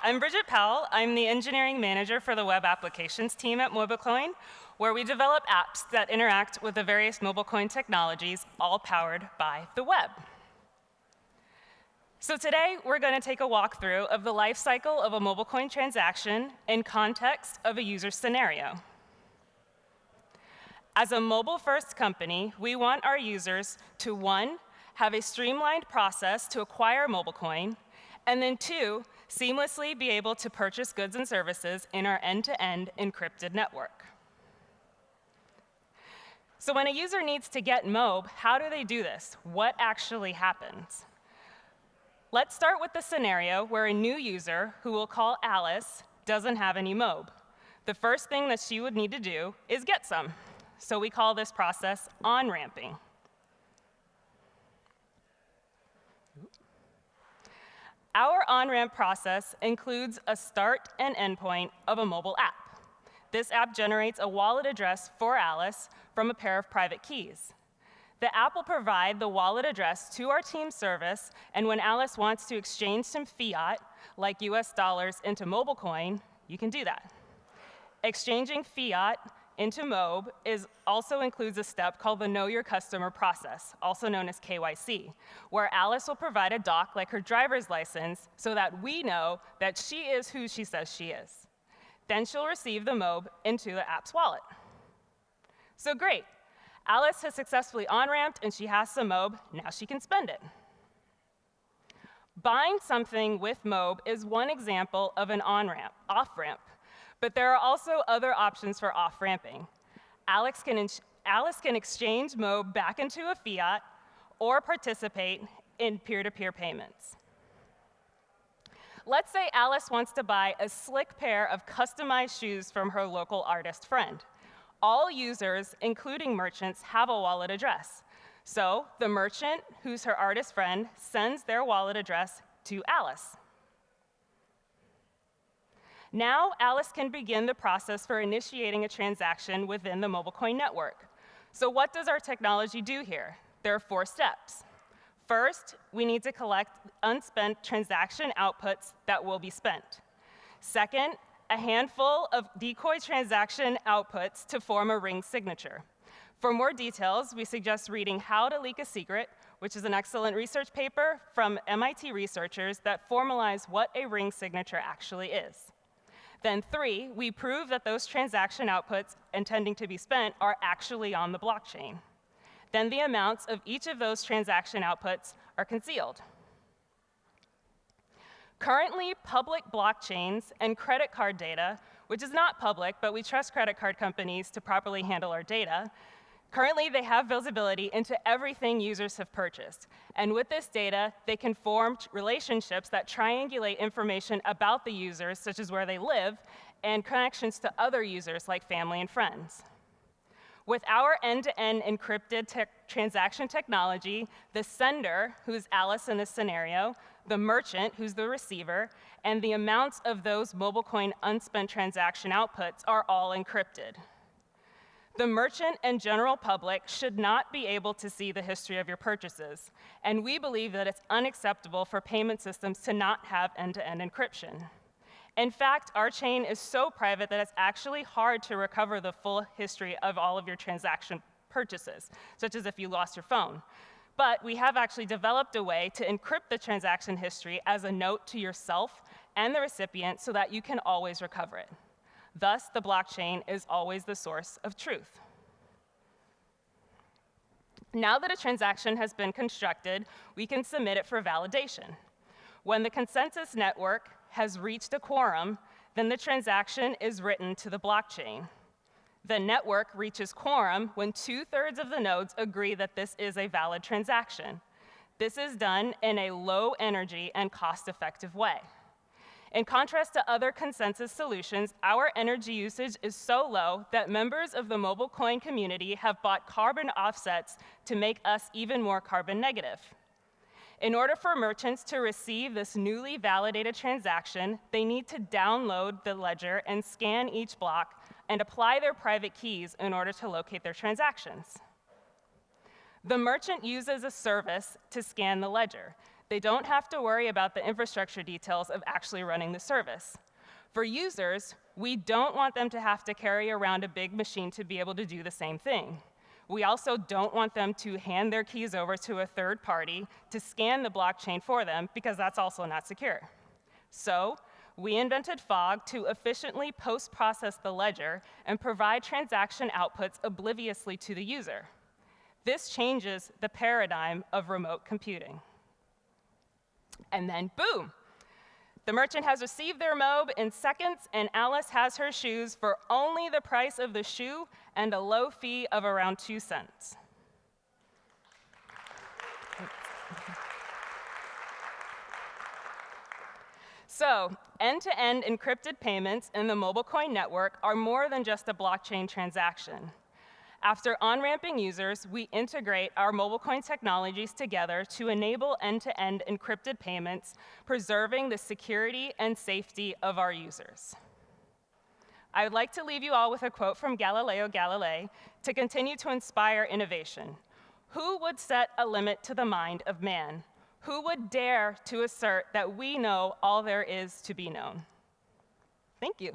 I'm Bridgette Powell. I'm the engineering manager for the web applications team at MobileCoin, where we develop apps that interact with the various MobileCoin technologies, all powered by the web. So today, we're going to take a walkthrough of the life cycle of a MobileCoin transaction in context of a user scenario. As a mobile-first company, we want our users to, 1, have a streamlined process to acquire MobileCoin, and then 2, seamlessly be able to purchase goods and services in our end-to-end encrypted network. So when a user needs to get Mob, how do they do this? What actually happens? Let's start with the scenario where a new user, who we'll call Alice, doesn't have any Mob. The first thing that she would need to do is get some. So we call this process Onramping. Our on-ramp process includes a start and endpoint of a mobile app. This app generates a wallet address for Alice from a pair of private keys. The app will provide the wallet address to our team service, and when Alice wants to exchange some fiat, like US dollars, into MobileCoin, you can do that. Exchanging fiat into Mob also includes a step called the Know Your Customer process, also known as KYC, where Alice will provide a doc like her driver's license so that we know that she is who she says she is. Then she'll receive the Mob into the app's wallet. So great. Alice has successfully on-ramped and she has some Mob. Now she can spend it. Buying something with Mob is one example of an on-ramp, off-ramp. But there are also other options for off-ramping. Alice can exchange Mob back into a fiat or participate in peer-to-peer payments. Let's say Alice wants to buy a slick pair of customized shoes from her local artist friend. All users, including merchants, have a wallet address. So the merchant, who's her artist friend, sends their wallet address to Alice. Now, Alice can begin the process for initiating a transaction within the MobileCoin network. So what does our technology do here? There are 4 steps. First, we need to collect unspent transaction outputs that will be spent. Second, a handful of decoy transaction outputs to form a ring signature. For more details, we suggest reading How to Leak a Secret, which is an excellent research paper from MIT researchers that formalize what a ring signature actually is. Then 3, we prove that those transaction outputs intending to be spent are actually on the blockchain. Then the amounts of each of those transaction outputs are concealed. Currently, public blockchains and credit card data, which is not public, but we trust credit card companies to properly handle our data, currently they have visibility into everything users have purchased. And with this data, they can form relationships that triangulate information about the users, such as where they live, and connections to other users like family and friends. With our end-to-end encrypted transaction technology, the sender, who's Alice in this scenario, the merchant, who's the receiver, and the amounts of those MobileCoin unspent transaction outputs are all encrypted. The merchant and general public should not be able to see the history of your purchases, and we believe that it's unacceptable for payment systems to not have end-to-end encryption. In fact, our chain is so private that it's actually hard to recover the full history of all of your transaction purchases, such as if you lost your phone. But we have actually developed a way to encrypt the transaction history as a note to yourself and the recipient so that you can always recover it. Thus, the blockchain is always the source of truth. Now that a transaction has been constructed, we can submit it for validation. When the consensus network has reached a quorum, then the transaction is written to the blockchain. The network reaches quorum when 2/3 of the nodes agree that this is a valid transaction. This is done in a low energy and cost-effective way. In contrast to other consensus solutions, our energy usage is so low that members of the MobileCoin community have bought carbon offsets to make us even more carbon negative. In order for merchants to receive this newly validated transaction, they need to download the ledger and scan each block and apply their private keys in order to locate their transactions. The merchant uses a service to scan the ledger. They don't have to worry about the infrastructure details of actually running the service. For users, we don't want them to have to carry around a big machine to be able to do the same thing. We also don't want them to hand their keys over to a third party to scan the blockchain for them, because that's also not secure. So we invented Fog to efficiently post-process the ledger and provide transaction outputs obliviously to the user. This changes the paradigm of remote computing. And then boom, the merchant has received their MOB in seconds, and Alice has her shoes for only the price of the shoe and a low fee of around 2 cents. So, end-to-end encrypted payments in the MobileCoin network are more than just a blockchain transaction. After on-ramping users, we integrate our MobileCoin technologies together to enable end-to-end encrypted payments, preserving the security and safety of our users. I would like to leave you all with a quote from Galileo Galilei to continue to inspire innovation. Who would set a limit to the mind of man? Who would dare to assert that we know all there is to be known? Thank you.